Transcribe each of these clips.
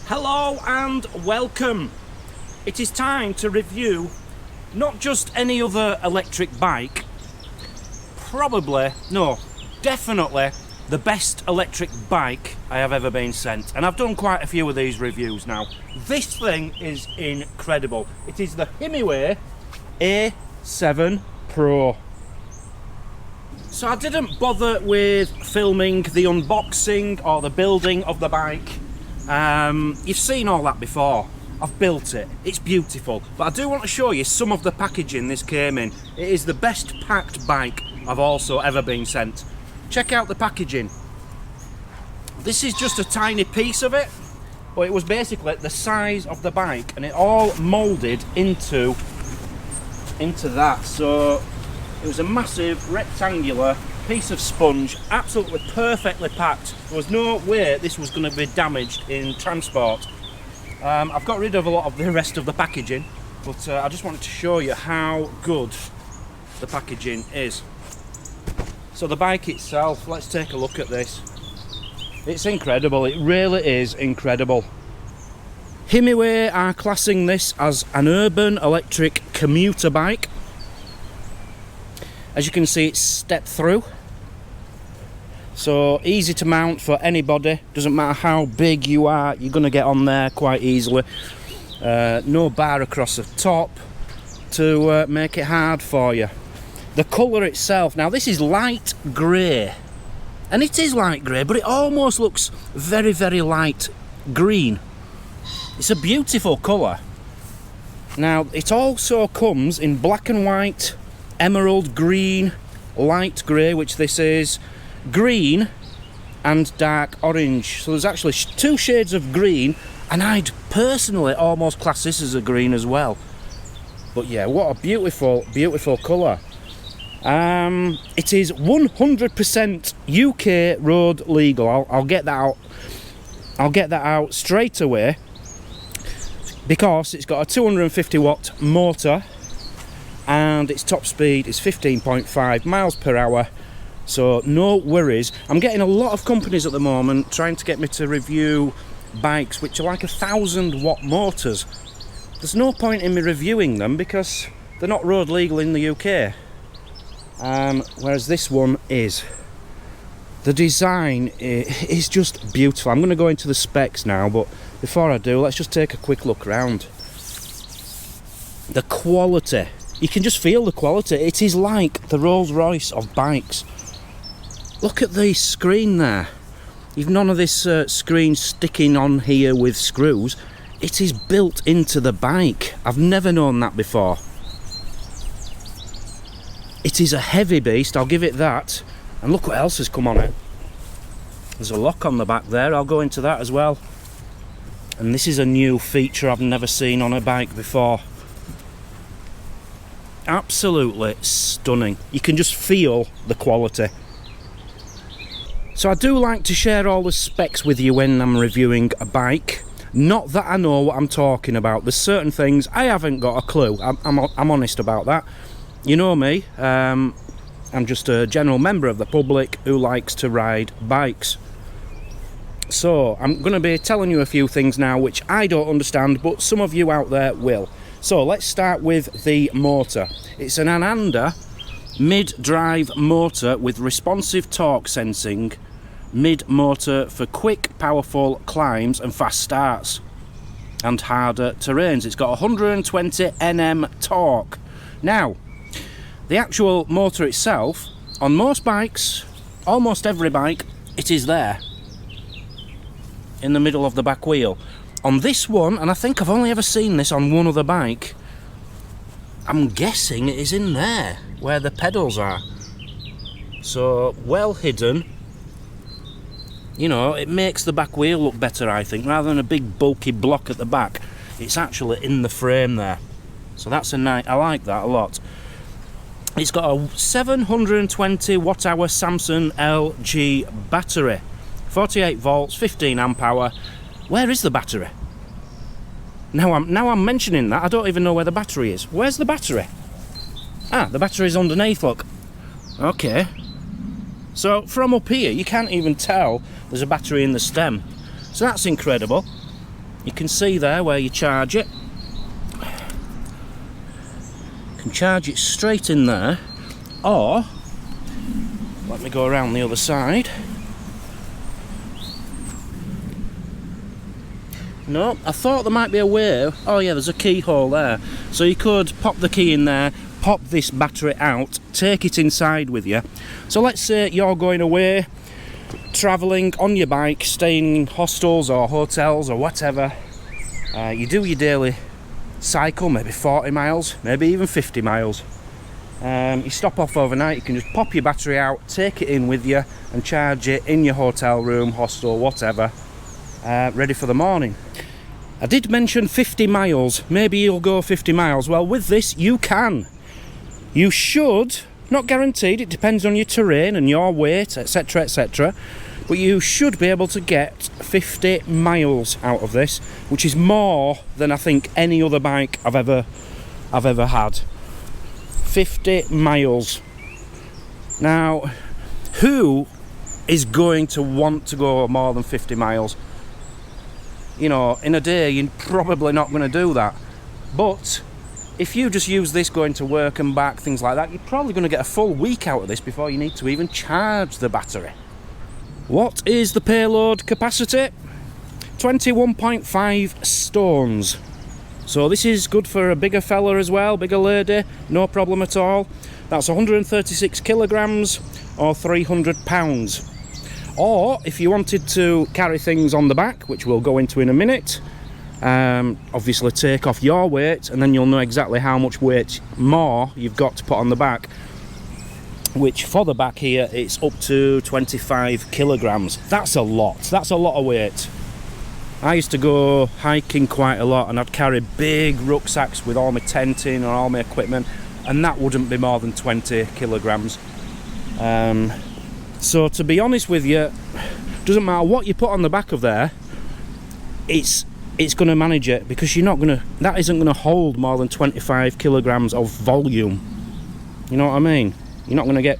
Hello and welcome. It is time to review not just any other electric bike, definitely the best electric bike I have ever been sent. And I've done quite a few of these reviews now. This thing is incredible. It is the Himiway A7 PRO. So I didn't bother with filming the unboxing or the building of the bike. You've seen all that before. I've built it. It's beautiful. But I do want to show you some of the packaging this came in. It is the best packed bike I've also ever been sent. Check out the packaging. This is just a tiny piece of it, but it was basically the size of the bike, and it all moulded into that. So it was a massive rectangular piece of sponge, absolutely perfectly packed. There was no way this was going to be damaged in transport. I've got rid of a lot of the rest of the packaging, but I just wanted to show you how good the packaging is. So the bike itself, let's take a look at this. It's incredible, it really is incredible. Himiway are classing this as an urban electric commuter bike. As you can see, it's step through. So easy to mount for anybody, doesn't matter how big you are, you're going to get on there quite easily. No bar across the top to make it hard for you. The colour itself, now this is light grey, and it is light grey, but it almost looks very, very light green. It's a beautiful colour. Now it also comes in black and white, emerald green, light grey, which this is, green and dark orange. So there's actually two shades of green, and I'd personally almost class this as a green as well. But yeah, what a beautiful, beautiful colour. It is 100% UK road legal. I'll get that out. I'll get that out straight away, because it's got a 250 watt motor and its top speed is 15.5 miles per hour. So no worries. I'm getting a lot of companies at the moment trying to get me to review bikes which are like 1,000 watt motors. There's no point in me reviewing them because they're not road legal in the UK. Whereas this one is. The design is just beautiful. I'm going to go into the specs now, but before I do, let's just take a quick look around. The quality. You can just feel the quality. It is like the Rolls-Royce of bikes. Look at the screen there. You've none of this screen sticking on here with screws. It is built into the bike. I've never known that before. It is a heavy beast, I'll give it that. And look what else has come on it. There's a lock on the back there, I'll go into that as well. And this is a new feature I've never seen on a bike before. Absolutely stunning. You can just feel the quality. So I do like to share all the specs with you when I'm reviewing a bike. Not that I know what I'm talking about. There's certain things I haven't got a clue. I'm honest about that. You know me. I'm just a general member of the public who likes to ride bikes. So I'm going to be telling you a few things now which I don't understand, but some of you out there will. So let's start with the motor. It's an Ananda mid-drive motor with responsive torque sensing, mid-motor for quick, powerful climbs and fast starts and harder terrains. It's got 120 Nm torque. Now, the actual motor itself, on most bikes, almost every bike, it is there in the middle of the back wheel. On this one, and I think I've only ever seen this on one other bike, I'm guessing it is in there where the pedals are. So well hidden. You know, it makes the back wheel look better, I think, rather than a big bulky block at the back. It's actually in the frame there. So that's a nice, I like that a lot. It's got a 720 watt-hour Samsung LG battery, 48 volts, 15 amp hour. Where is the battery? Now I'm mentioning that, I don't even know where the battery is. Where's the battery? Ah, the battery's underneath, look. Okay. So from up here, you can't even tell there's a battery in the stem. So that's incredible. You can see there where you charge it. You can charge it straight in there, or let me go around the other side. No, I thought there might be a way. Oh yeah, there's a keyhole there. So you could pop the key in there, pop this battery out, take it inside with you. So let's say you're going away, travelling on your bike, staying in hostels or hotels or whatever. You do your daily cycle, maybe 40 miles, maybe even 50 miles. You stop off overnight, you can just pop your battery out, take it in with you and charge it in your hotel room, hostel, whatever, ready for the morning. I did mention 50 miles, maybe you'll go 50 miles. Well, with this you can. You should, not guaranteed, it depends on your terrain and your weight, etc, etc, but you should be able to get 50 miles out of this, which is more than I think any other bike I've ever had. 50 miles. Now, who is going to want to go more than 50 miles? You know, in a day you're probably not going to do that. But if you just use this going to work and back, things like that, you're probably going to get a full week out of this before you need to even charge the battery. What is the payload capacity? 21.5 stones. So this is good for a bigger fella as well, bigger lady, no problem at all. That's 136 kilograms or 300 pounds. Or if you wanted to carry things on the back, which we'll go into in a minute, obviously take off your weight and then you'll know exactly how much weight more you've got to put on the back, which for the back here it's up to 25 kilograms. That's a lot of weight. I used to go hiking quite a lot and I'd carry big rucksacks with all my tent in or all my equipment, and that wouldn't be more than 20 kilograms. So to be honest with you, doesn't matter what you put on the back of there, it's going to manage it, because that isn't going to hold more than 25 kilograms of volume. You know what I mean? You're not going to get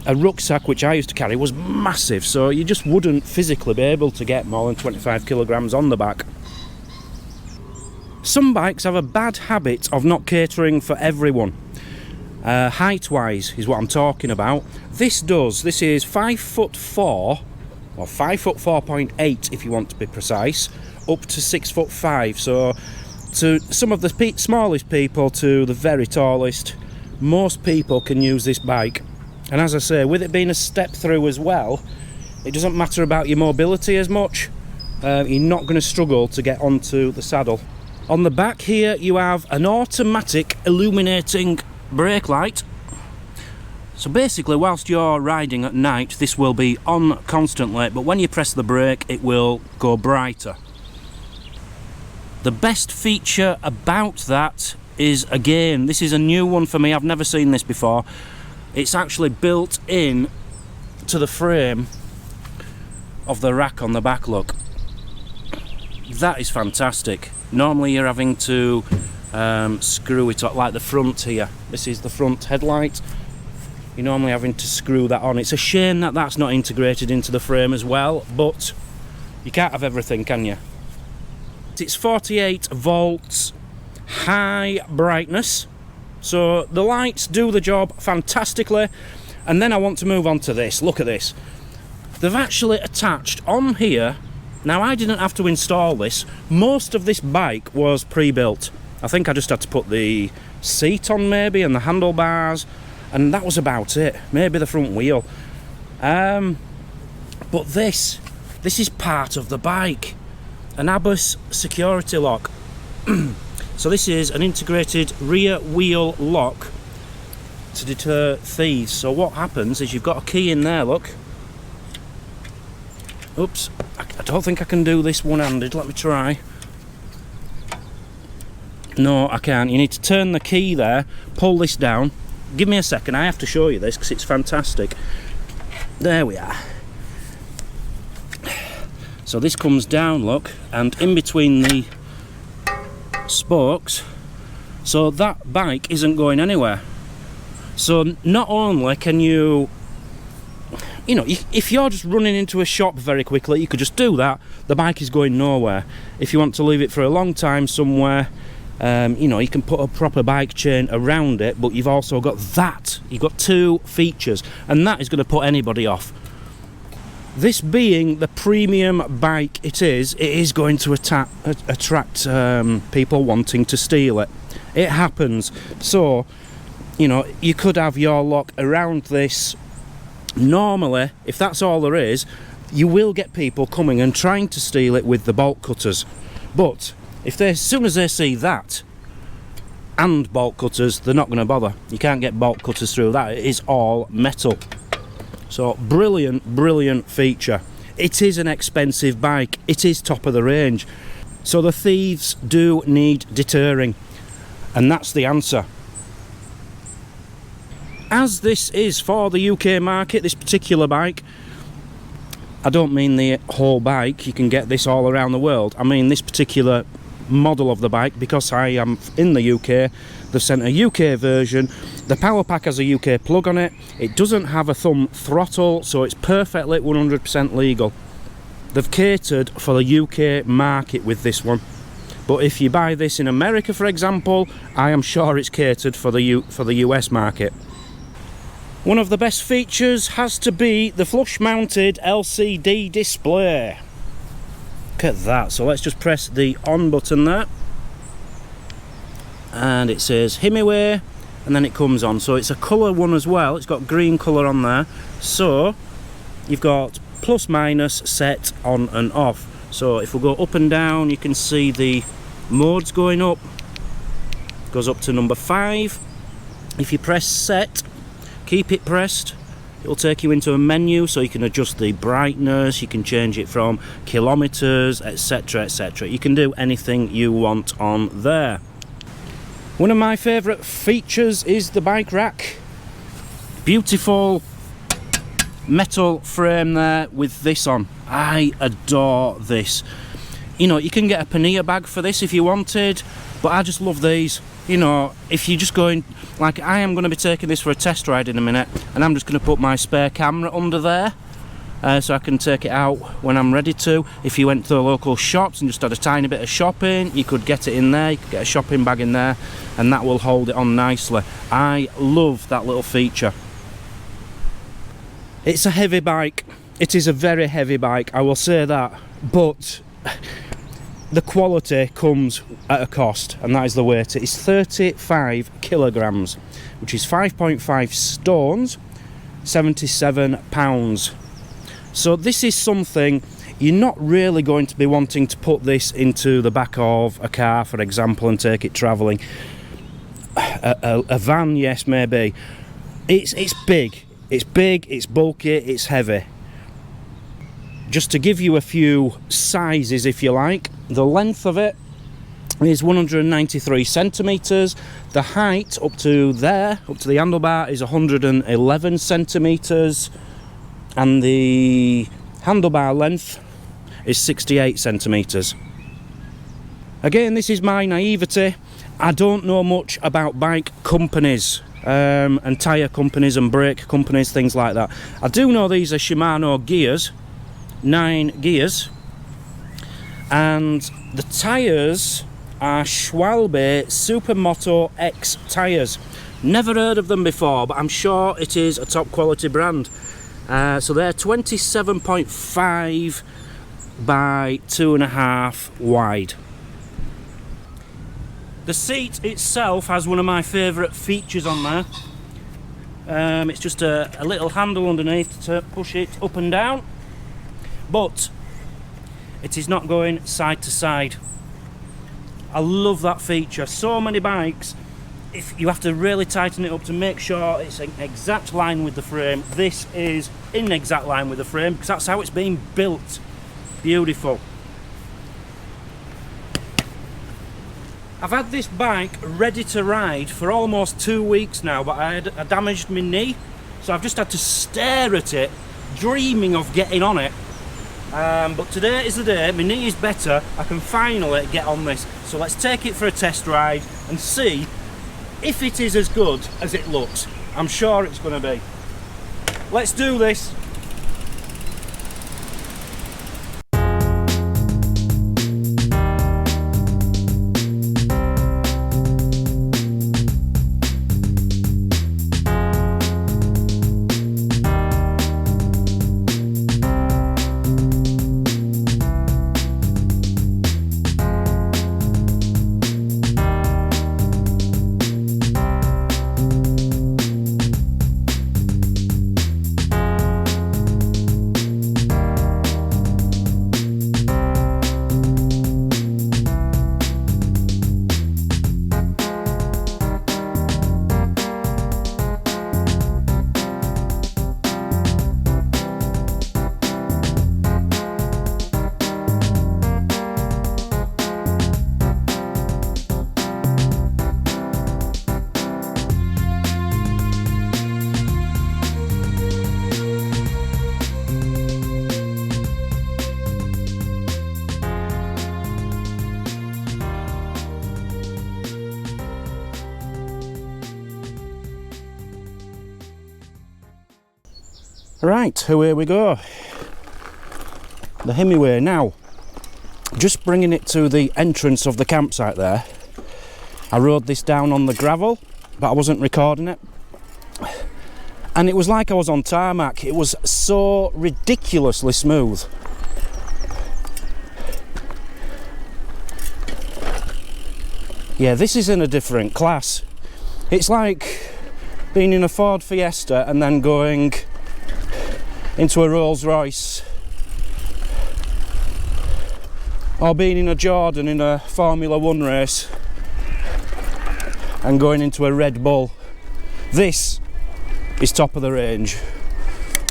a rucksack, which I used to carry, was massive, so you just wouldn't physically be able to get more than 25 kilograms on the back. Some bikes have a bad habit of not catering for everyone. Height wise is what I'm talking about. This does. This is 5'4", or 5'4.8 if you want to be precise, up to 6'5". So to some of the smallest people to the very tallest, most people can use this bike. And as I say, with it being a step through as well, it doesn't matter about your mobility as much. You're not going to struggle to get onto the saddle. On the back here you have an automatic illuminating brake light. So basically whilst you're riding at night this will be on constantly, but when you press the brake it will go brighter. The best feature about that is, again, this is a new one for me, I've never seen this before. It's actually built in to the frame of the rack on the back, look. That is fantastic. Normally you're having to screw it up, like the front here. This is the front headlight. You're normally having to screw that on. It's a shame that that's not integrated into the frame as well, but you can't have everything, can you? It's 48 volts, high brightness. So the lights do the job fantastically. And then I want to move on to this. Look at this. They've actually attached on here. Now I didn't have to install this. Most of this bike was pre-built. I think I just had to put the seat on maybe and the handlebars, and that was about it. Maybe the front wheel. But this is part of the bike. An ABUS security lock. So this is an integrated rear wheel lock to deter thieves. So what happens is you've got a key in there, look. Oops, I don't think I can do this one-handed. Let me try. No, I can't. You need to turn the key there, pull this down. Give me a second, I have to show you this because it's fantastic. There we are. So this comes down, look, and in between the spokes, so that bike isn't going anywhere. So not only can you you know, if you're just running into a shop very quickly, you could just do that. The bike is going nowhere. If you want to leave it for a long time somewhere, you know, you can put a proper bike chain around it, but you've also got that. You've got two features, and that is going to put anybody off. This being the premium bike it is going to attract people wanting to steal it. It happens. So, you know, you could have your lock around this. Normally, if that's all there is, you will get people coming and trying to steal it with the bolt cutters. But as soon as they see that and bolt cutters, they're not going to bother. You can't get bolt cutters through that. It is all metal. So brilliant feature. It is an expensive bike. It is top of the range. So the thieves do need deterring, and that's the answer. As this is for the UK market, this particular bike, I don't mean the whole bike, you can get this all around the world. I mean this particular model of the bike, because I am in the UK, they've sent a UK version. The power pack has a UK plug on it. It doesn't have a thumb throttle, so it's perfectly 100% legal. They've catered for the UK market with this one. But if you buy this in America, for example, I am sure it's catered for the US market. One of the best features has to be the flush-mounted LCD display. Look at that. So let's just press the on button there, and it says Himiway, and then it comes on. So it's a colour one as well. It's got green colour on there. So you've got plus minus set on and off. So if we go up and down, you can see the modes going up. It goes up to number 5. If you press set, keep it pressed, it'll take you into a menu, so you can adjust the brightness, you can change it from kilometers, etc, etc. You can do anything you want on there. One of my favourite features is the bike rack. Beautiful metal frame there with this on. I adore this. You know, you can get a pannier bag for this if you wanted, but I just love these. You know, if you're just going, like I am going to be taking this for a test ride in a minute, and I'm just going to put my spare camera under there, so I can take it out when I'm ready to. If you went to the local shops and just had a tiny bit of shopping, you could get it in there. You could get a shopping bag in there, and that will hold it on nicely. I love that little feature. It's a heavy bike. It is a very heavy bike, I will say that, but the quality comes at a cost, and that is the weight. It is 35 kilograms, which is 5.5 stones, 77 pounds. So this is something you're not really going to be wanting to put this into the back of a car, for example, and take it travelling. A van, yes, maybe. It's big. It's big, it's bulky, it's heavy. Just to give you a few sizes, if you like, the length of it is 193 centimetres. The height up to there, up to the handlebar, is 111 centimetres. And the handlebar length is 68 centimetres. Again, this is my naivety. I don't know much about bike companies. And tyre companies and brake companies, things like that. I do know these are Shimano gears, 9 gears, and the tyres are Schwalbe Supermoto X tyres. Never heard of them before, but I'm sure it is a top quality brand. So they're 27.5 by 2.5 wide. The seat itself has one of my favourite features on there. It's just a little handle underneath to push it up and down, but it is not going side to side. I love that feature. So many bikes, if you have to really tighten it up to make sure it's in exact line with the frame. This is in exact line with the frame because that's how it's been built. Beautiful. I've had this bike ready to ride for almost 2 weeks now, but I damaged my knee, so I've just had to stare at it, dreaming of getting on it. But today is the day, my knee is better, I can finally get on this. So let's take it for a test ride and see if it is as good as it looks. I'm sure it's going to be. Let's do this. Right, here we go. The Himiway now. Just bringing it to the entrance of the campsite there. I rode this down on the gravel, but I wasn't recording it. And it was like I was on tarmac. It was so ridiculously smooth. Yeah, this is in a different class. It's like being in a Ford Fiesta and then going into a Rolls Royce, or being in a Jordan in a Formula 1 race and going into a Red Bull. This is top of the range.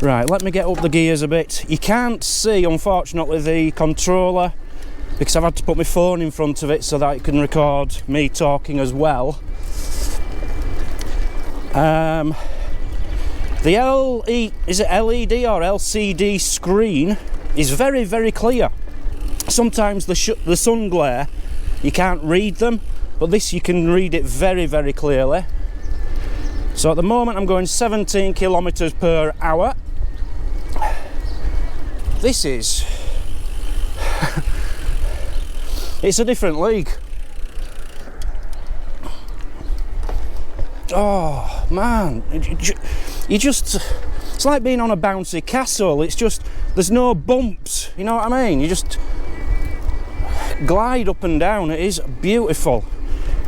Right, let me get up the gears a bit. You can't see, unfortunately, the controller because I've had to put my phone in front of it so that it can record me talking as well. The is it LED or LCD screen is very, very clear. Sometimes the sun glare, you can't read them, but this you can read it very, very clearly. So at the moment I'm going 17 kilometers per hour. This is it's a different league. Oh man, you just, it's like being on a bouncy castle. It's just, there's no bumps, you know what I mean? You just glide up and down. It is beautiful.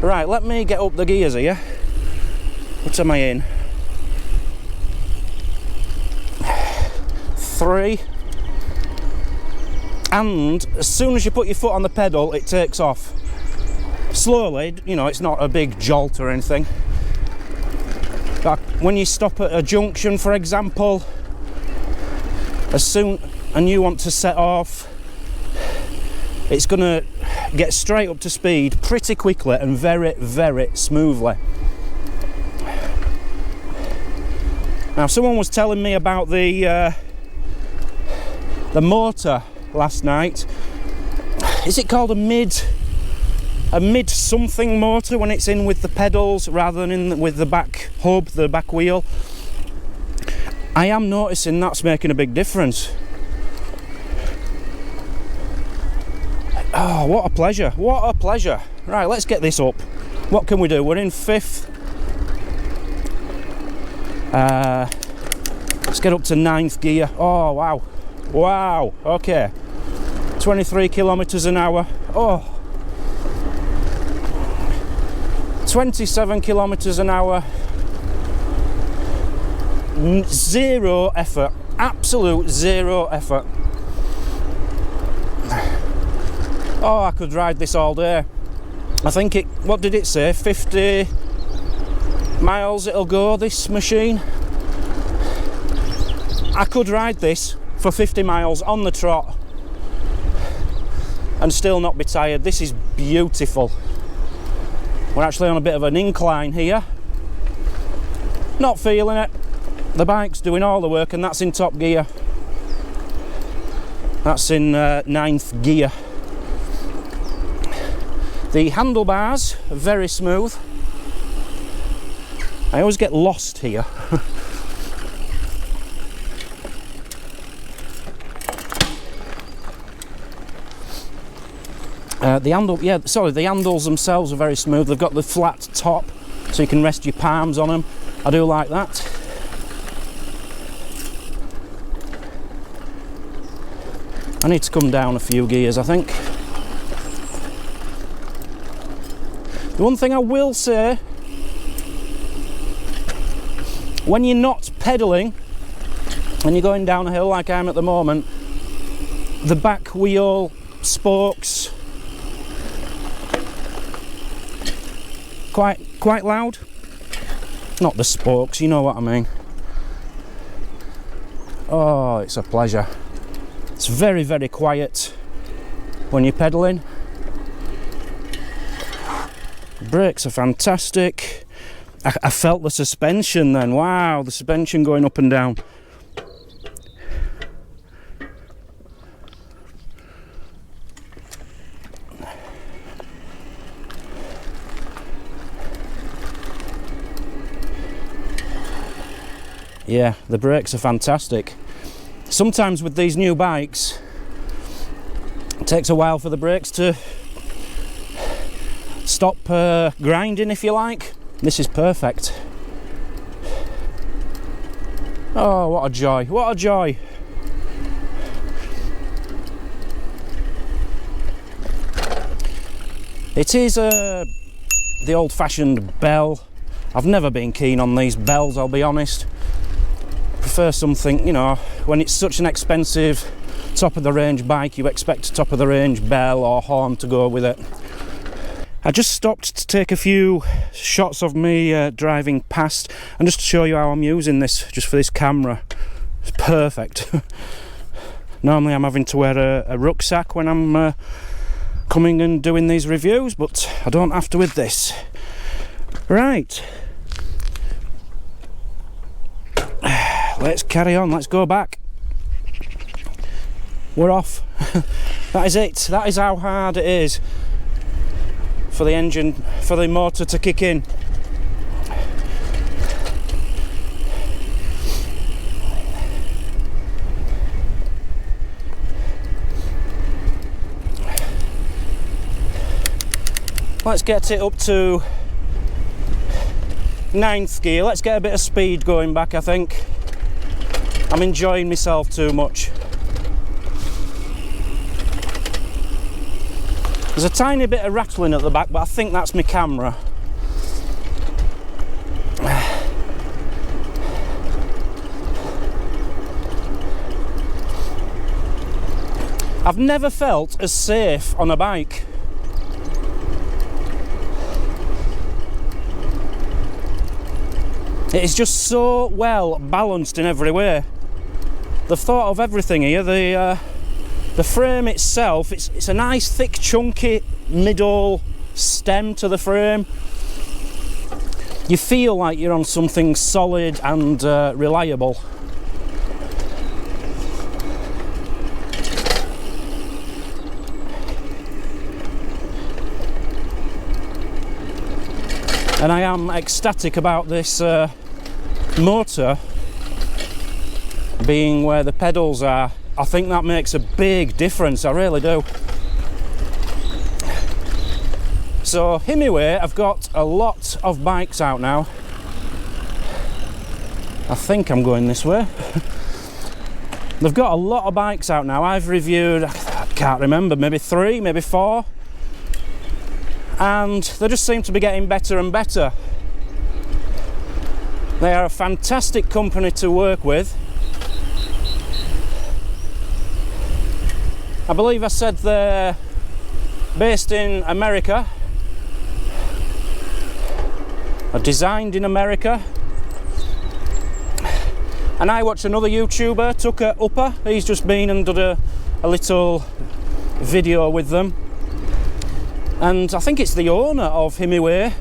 Right, let me get up the gears here. What am I in? 3. And as soon as you put your foot on the pedal, it takes off. Slowly, you know, it's not a big jolt or anything. But when you stop at a junction, for example, and you want to set off, it's going to get straight up to speed pretty quickly and very, very smoothly. Now, someone was telling me about the motor last night. Is it called a mid something motor when it's in with the pedals rather than with the back hub, the back wheel? I am noticing that's making a big difference. Oh, what a pleasure, what a pleasure. Right, let's get this up. What can we do? We're in 5th. Let's get up to 9th gear. Oh, wow. Wow, okay. 23 kilometers an hour. Oh. 27 kilometers an hour. Zero effort. Absolute zero effort. Oh, I could ride this all day. I think it, what did it say? 50 miles it'll go, this machine. I could ride this for 50 miles on the trot and still not be tired. This is beautiful. We're actually on a bit of an incline here. Not feeling it. The bike's doing all the work, and that's in top gear. That's in 9th gear. The handlebars are very smooth. I always get lost here. The handles themselves are very smooth. They've got the flat top, so you can rest your palms on them. I do like that. I need to come down a few gears, I think. The one thing I will say, when you're not pedalling and you're going down a hill like I am at the moment, the back wheel spokes quite loud. Not the spokes, you know what I mean. Oh, it's a pleasure. It's very, very quiet when you're pedalling. Brakes are fantastic. I felt the suspension then. Wow, the suspension going up and down. yeah, the brakes are fantastic. Sometimes with these new bikes, it takes a while for the brakes to stop grinding, if you like. This is perfect. Oh, what a joy, what a joy. It is the old-fashioned bell. I've never been keen on these bells, I'll be honest. Prefer something, you know, when it's such an expensive top-of-the-range bike, you expect a top-of-the-range bell or horn to go with it. I just stopped to take a few shots of me driving past, and just to show you how I'm using this, just for this camera. It's perfect. Normally I'm having to wear a rucksack when I'm coming and doing these reviews, but I don't have to with this. Right. Let's carry on, let's go back. We're off. That is it. That is how hard it is for the engine, for the motor to kick in. Let's get it up to 9th gear. Let's get a bit of speed going back, I think. I'm enjoying myself too much. There's a tiny bit of rattling at the back, but I think that's my camera. I've never felt as safe on a bike. It is just so well balanced in every way. They've thought of everything here. The frame itself, it's a nice thick chunky middle stem to the frame. You feel like you're on something solid and reliable. And I am ecstatic about this motor being where the pedals are. I think that makes a big difference, I really do. So Himiway have got a lot of bikes out now. I think I'm going this way. They've got a lot of bikes out now. I've reviewed, I can't remember, maybe 3, maybe 4. And they just seem to be getting better and better. They are a fantastic company to work with. I believe I said they're based in America, or designed in America. And I watched another YouTuber, Tucker Upper. He's just been and done a little video with them. And I think it's the owner of Himiway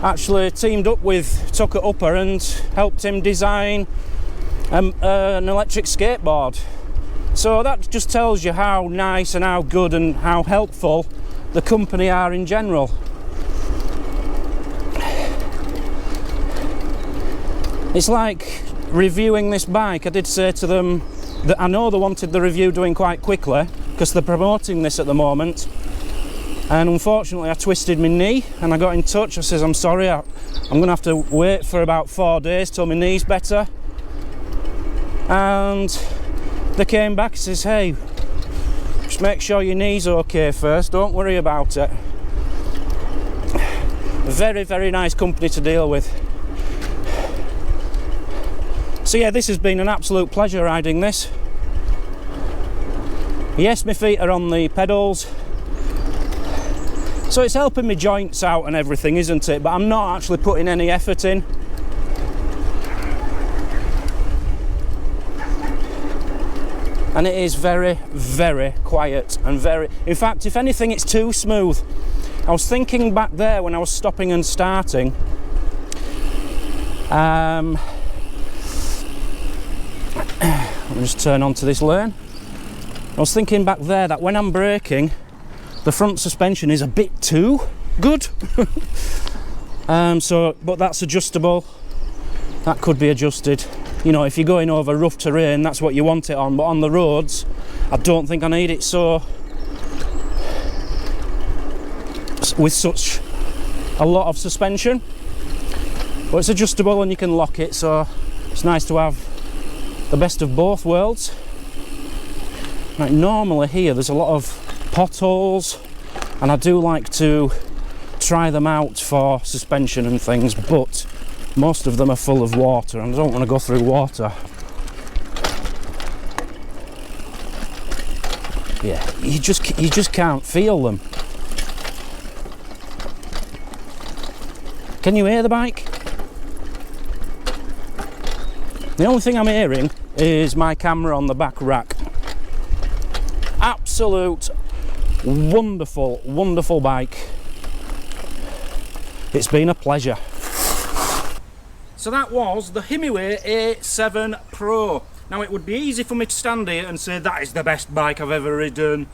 actually teamed up with Tucker Upper and helped him design an electric skateboard. So that just tells you how nice and how good and how helpful the company are in general. It's like reviewing this bike. I did say to them that I know they wanted the review doing quite quickly because they're promoting this at the moment. And unfortunately I twisted my knee and I got in touch. I says, I'm sorry, I'm going to have to wait for about 4 days till my knee's better. And they came back and says, hey, just make sure your knee's okay first, don't worry about it. A very, very nice company to deal with. So yeah, this has been an absolute pleasure riding this. Yes, my feet are on the pedals, so it's helping my joints out and everything, isn't it? But I'm not actually putting any effort in. And it is very, very quiet and very... In fact, if anything, it's too smooth. I was thinking back there when I was stopping and starting. Let me just turn onto this lane. I was thinking back there that when I'm braking, the front suspension is a bit too good. But that's adjustable. That could be adjusted. you know, if you're going over rough terrain, that's what you want it on, but on the roads I don't think I need it so with such a lot of suspension. But it's adjustable and you can lock it, so it's nice to have the best of both worlds. Like, normally here there's a lot of potholes, and I do like to try them out for suspension and things, but most of them are full of water and I don't want to go through water. Yeah, you just can't feel them. Can you hear the bike? The only thing I'm hearing is my camera on the back rack. Absolute wonderful, wonderful bike. It's been a pleasure. So that was the Himiway A7 PRO. Now, it would be easy for me to stand here and say that is the best bike I've ever ridden.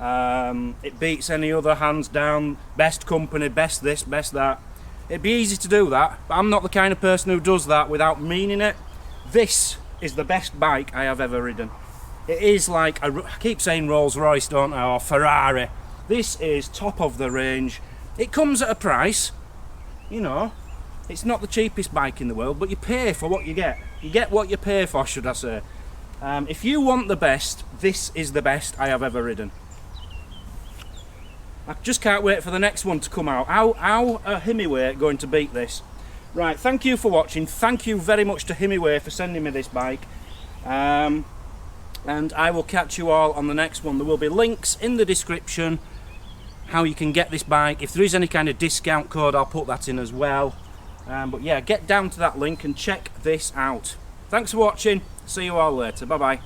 It beats any other, hands down. Best company, best this, best that. It'd be easy to do that, but I'm not the kind of person who does that without meaning it. This is the best bike I have ever ridden. It is like, I keep saying Rolls Royce, don't I, or Ferrari. This is top of the range. It comes at a price, you know. It's not the cheapest bike in the world, but you pay for what you get. You get what you pay for, should I say. If you want the best, this is the best I have ever ridden. I just can't wait for the next one to come out. How are Himiway going to beat this? Right, thank you for watching. Thank you very much to Himiway for sending me this bike. And I will catch you all on the next one. There will be links in the description how you can get this bike. If there is any kind of discount code, I'll put that in as well. But yeah, get down to that link and check this out. Thanks for watching. See you all later. Bye bye.